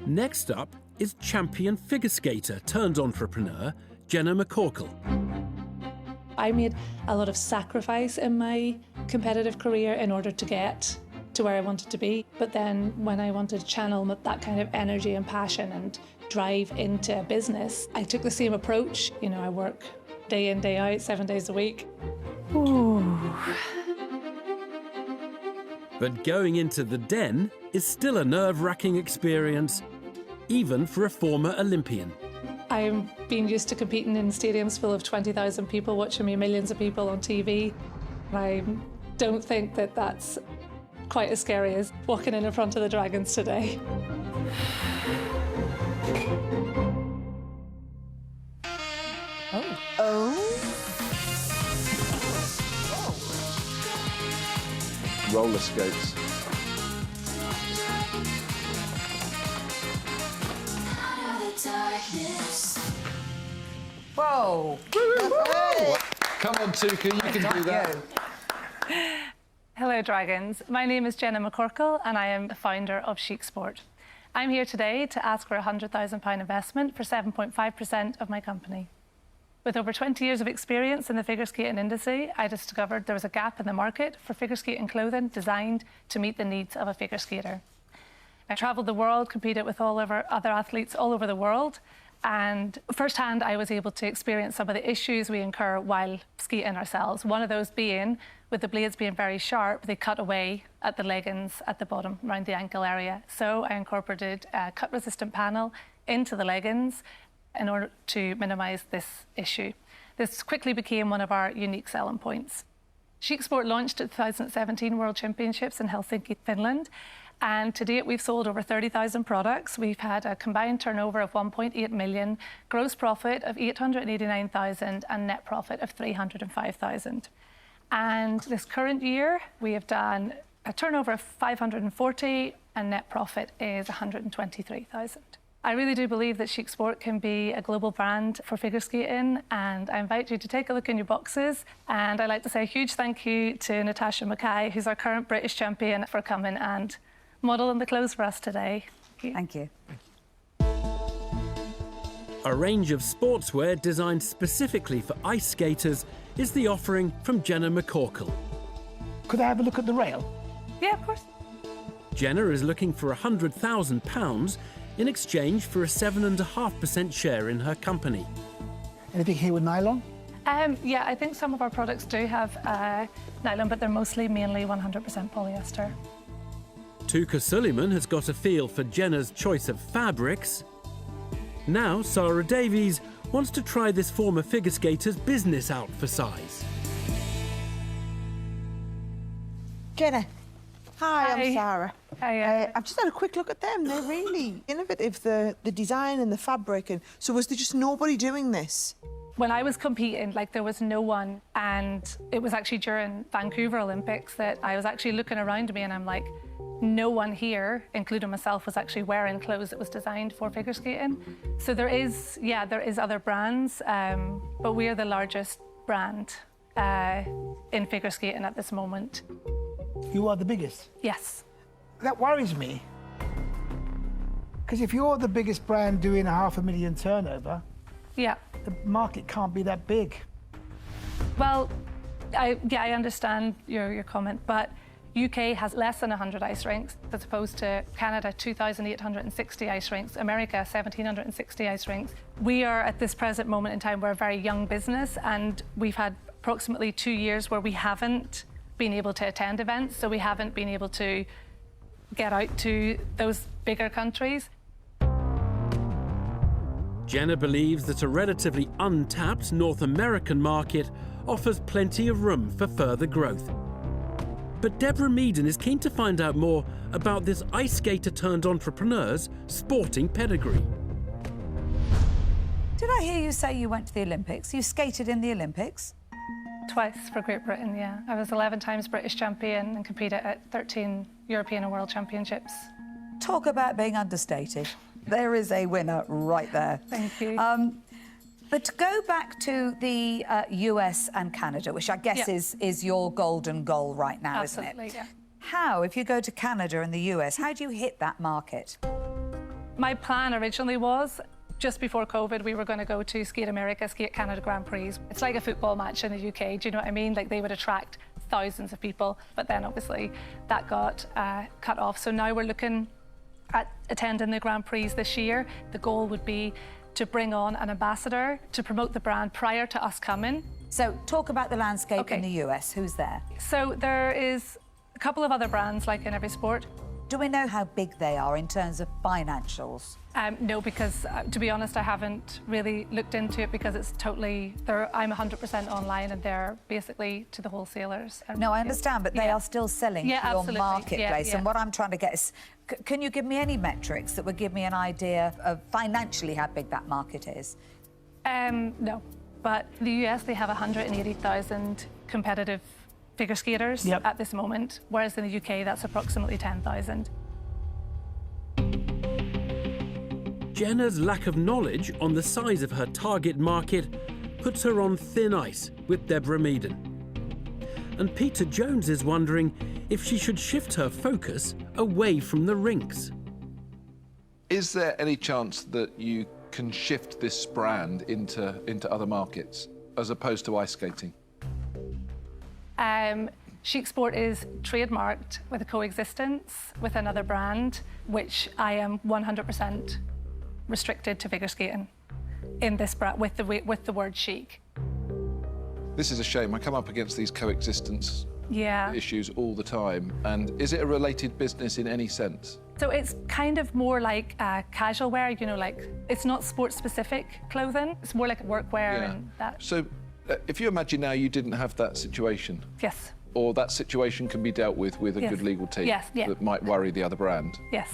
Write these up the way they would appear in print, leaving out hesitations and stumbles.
Next up is champion figure skater turned entrepreneur Jenna McCorkell. I made a lot of sacrifice in my competitive career in order to get to where I wanted to be. But then when I wanted to channel that kind of energy and passion and drive into business, I took the same approach. You know, I work day in, day out, 7 days a week. Ooh. But going into the den is still a nerve-wracking experience, even for a former Olympian. I'm being used to competing in stadiums full of 20,000 people watching me, millions of people on TV. I don't think that that's quite as scary as walking in front of the Dragons today. Roller skates. Whoa! Hey. Come on, Tuka, you can do that. Hello, Dragons. My name is Jenna McCorkell, and I am the founder of Chique Sport. I'm here today to ask for a £100,000 investment for 7.5% of my company. With over 20 years of experience in the figure skating industry, I discovered there was a gap in the market for figure skating clothing designed to meet the needs of a figure skater. I travelled the world, competed with all of our other athletes all over the world, and firsthand I was able to experience some of the issues we incur while skating ourselves. One of those being, with the blades being very sharp, they cut away at the leggings at the bottom, around the ankle area. So I incorporated a cut-resistant panel into the leggings in order to minimise this issue. This quickly became one of our unique selling points. Chique Sport launched at the 2017 World Championships in Helsinki, Finland, and to date we've sold over 30,000 products. We've had a combined turnover of 1.8 million, gross profit of 889,000 and net profit of 305,000. And this current year we have done a turnover of 540 and net profit is 123,000. I really do believe that Chique Sport can be a global brand for figure skating, and I invite you to take a look in your boxes. And I'd like to say a huge thank you to Natasha McKay, who's our current British champion, for coming and modelling the clothes for us today. Thank you. A range of sportswear designed specifically for ice skaters is the offering from Jenna McCorkell. Could I have a look at the rail? Yeah, of course. Jenna is looking for £100,000 in exchange for a 7.5% share in her company. Anything here with nylon? Yeah, I think some of our products do have nylon, but they're mainly 100% polyester. Tuka Suleiman has got a feel for Jenna's choice of fabrics. Now Sarah Davies wants to try this former figure skater's business out for size. Jenna. Hi, I'm Sarah. Hi. I've just had a quick look at them. They're really innovative, the design and the fabric. And so was there just nobody doing this? When I was competing, there was no one, and it was actually during Vancouver Olympics that I was actually looking around me and I'm like, no one here, including myself, was actually wearing clothes that was designed for figure skating. So there is other brands, but we are the largest brand in figure skating at this moment. You are the biggest? Yes. That worries me. Because if you're the biggest brand doing a $500,000 turnover, yeah, the market can't be that big. Well, I understand your comment, but UK has less than 100 ice rinks, as opposed to Canada, 2,860 ice rinks, America, 1,760 ice rinks. We are, at this present moment in time, we're a very young business, and we've had approximately 2 years where we haven't been able to attend events, so we haven't been able to get out to those bigger countries. Jenna believes that a relatively untapped North American market offers plenty of room for further growth. But Deborah Meaden is keen to find out more about this ice skater turned entrepreneur's sporting pedigree. Did I hear you say you went to the Olympics? You skated in the Olympics? Twice for Great Britain, yeah. I was 11 times British champion and competed at 13 European and World Championships. Talk about being understated. There is a winner right there. Thank you. But to go back to the US and Canada, which I guess is your golden goal right now, Absolutely, isn't it? Yeah. How, if you go to Canada and the US, how do you hit that market? My plan originally was, just before COVID, we were going to go to Skate America, Skate Canada Grand Prix. It's like a football match in the UK, do you know what I mean? Like, they would attract thousands of people, but then obviously that got cut off. So now we're looking at attending the Grand Prix this year. The goal would be to bring on an ambassador to promote the brand prior to us coming. So talk about the landscape Okay. in the US. Who's there? So there is a couple of other brands, like in every sport. Do we know how big they are in terms of financials? No, because to be honest, I haven't really looked into it because it's totally, I'm 100% online and they're basically to the wholesalers. No, I understand, but they are still selling to your absolutely. marketplace. Yeah. And what I'm trying to get is, can you give me any metrics that would give me an idea of financially how big that market is? No, but the US, they have 180,000 competitive figure skaters at this moment, whereas in the UK, that's approximately 10,000. Jenna's lack of knowledge on the size of her target market puts her on thin ice with Deborah Meaden. And Peter Jones is wondering if she should shift her focus away from the rinks. Is there any chance that you can shift this brand into other markets as opposed to ice skating? Chique Sport is trademarked with a coexistence with another brand, which I am 100% restricted to figure skating in this brand with the word chic. This is a shame. I come up against these coexistence issues all the time. And is it a related business in any sense? So it's kind of more like casual wear, you know, like it's not sport-specific clothing. It's more like workwear and that. So if you imagine now you didn't have that situation. Yes. Or that situation can be dealt with a good legal team that might worry the other brand. Yes.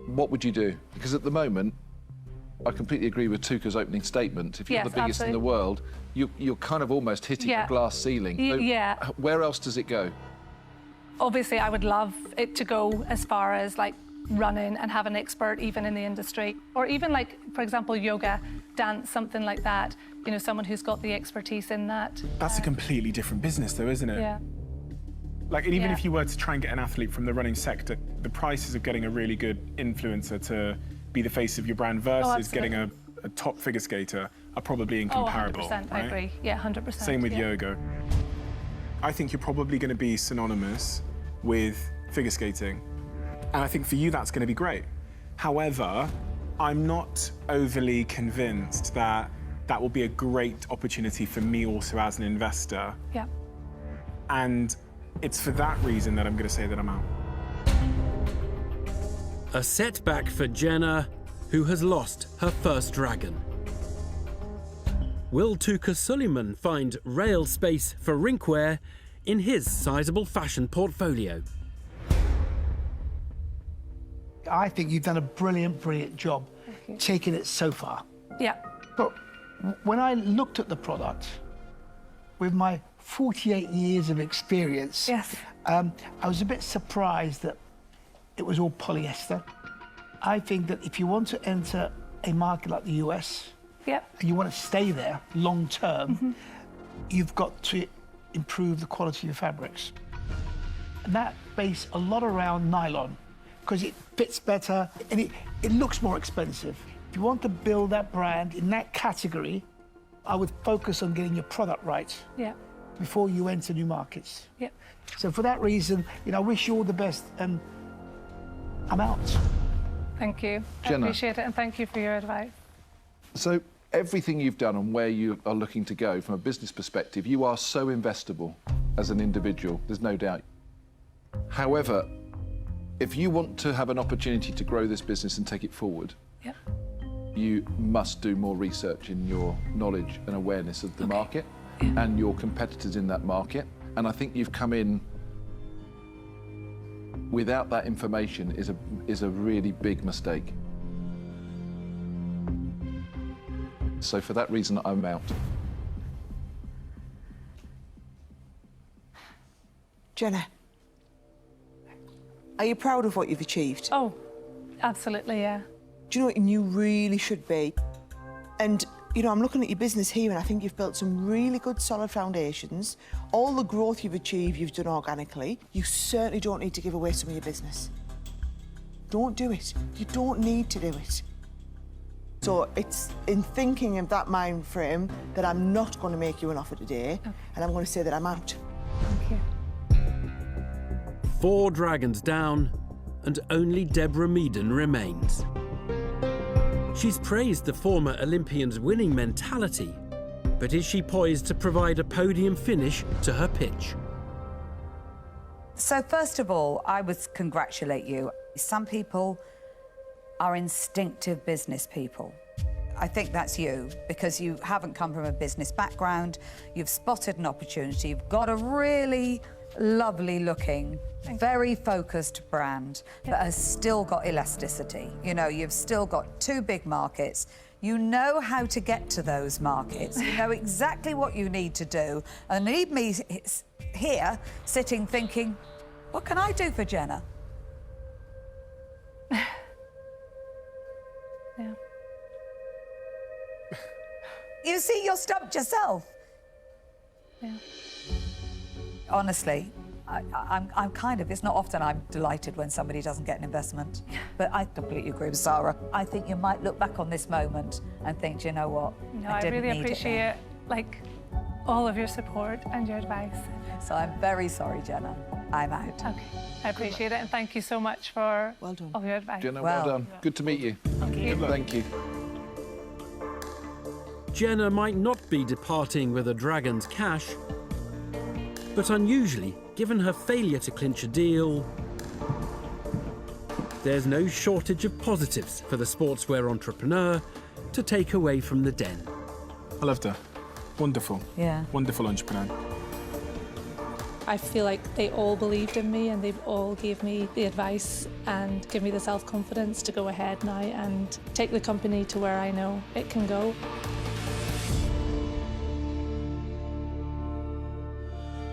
What would you do? Because at the moment, I completely agree with Tuka's opening statement. If you're the biggest in the world, you're kind of almost hitting a glass ceiling. So where else does it go? Obviously, I would love it to go as far as like running and have an expert even in the industry, or even like, for example, yoga, dance, something like that. You know, someone who's got the expertise in that. That's a completely different business, though, isn't it? Yeah. Like, and even if you were to try and get an athlete from the running sector, the prices of getting a really good influencer to be the face of your brand versus getting a top figure skater are probably incomparable. 100%, right? I agree. Yeah, 100%. Same with yoga. I think you're probably going to be synonymous with figure skating. And I think for you, that's going to be great. However, I'm not overly convinced that that will be a great opportunity for me also as an investor. Yeah. And it's for that reason that I'm going to say that I'm out. A setback for Jenna, who has lost her first dragon. Will Tuka Suleiman find rail space for rinkwear in his sizable fashion portfolio? I think you've done a brilliant, brilliant job taking it so far. Yeah. But when I looked at the product, with my 48 years of experience, I was a bit surprised that it was all polyester. I think that if you want to enter a market like the US, and you want to stay there long term, you've got to improve the quality of your fabrics. And that based a lot around nylon, because it fits better and it looks more expensive. If you want to build that brand in that category, I would focus on getting your product right before you enter new markets. So for that reason, you know, I wish you all the best, and I'm out. Thank you. Jenna. I appreciate it, and thank you for your advice. So everything you've done and where you are looking to go from a business perspective, you are so investable as an individual, there's no doubt. However, if you want to have an opportunity to grow this business and take it forward, you must do more research in your knowledge and awareness of the market and your competitors in that market. And I think you've come in without that information is a really big mistake. So for that reason, I'm out. Jenna, are you proud of what you've achieved? Oh, absolutely, yeah. Do you know what? And you really should be. And, you know, I'm looking at your business here and I think you've built some really good, solid foundations. All the growth you've achieved, you've done organically. You certainly don't need to give away some of your business. don't do it. You don't need to do it. So it's in thinking of that mind frame that I'm not going to make you an offer today, and I'm going to say that I'm out. Thank you. 4 dragons down, and only Deborah Meaden remains. She's praised the former Olympian's winning mentality, but is she poised to provide a podium finish to her pitch? So first of all, I would congratulate you. Some people are instinctive business people. I think that's you, because you haven't come from a business background, you've spotted an opportunity, you've got a really lovely looking, very focused brand that has still got elasticity. You know, you've still got 2 big markets. You know how to get to those markets. You know exactly what you need to do. And leave me here sitting thinking, what can I do for Jenna? Yeah. You see, you're stumped yourself. Yeah. Honestly, I'm kind of, it's not often I'm delighted when somebody doesn't get an investment, but I completely agree with Sarah. I think you might look back on this moment and think, do you know what? No, I really appreciate like all of your support and your advice. So I'm very sorry, Jenna. I'm out. Okay, I appreciate it, and thank you so much for Well done. all your advice. Jenna, well done. Good to meet you. Thank you. Thank you. Jenna might not be departing with a dragon's cash, but unusually, given her failure to clinch a deal, there's no shortage of positives for the sportswear entrepreneur to take away from the den. I loved her. Wonderful. Yeah. Wonderful entrepreneur. I feel like they all believed in me and they all gave me the advice and give me the self-confidence to go ahead now and take the company to where I know it can go.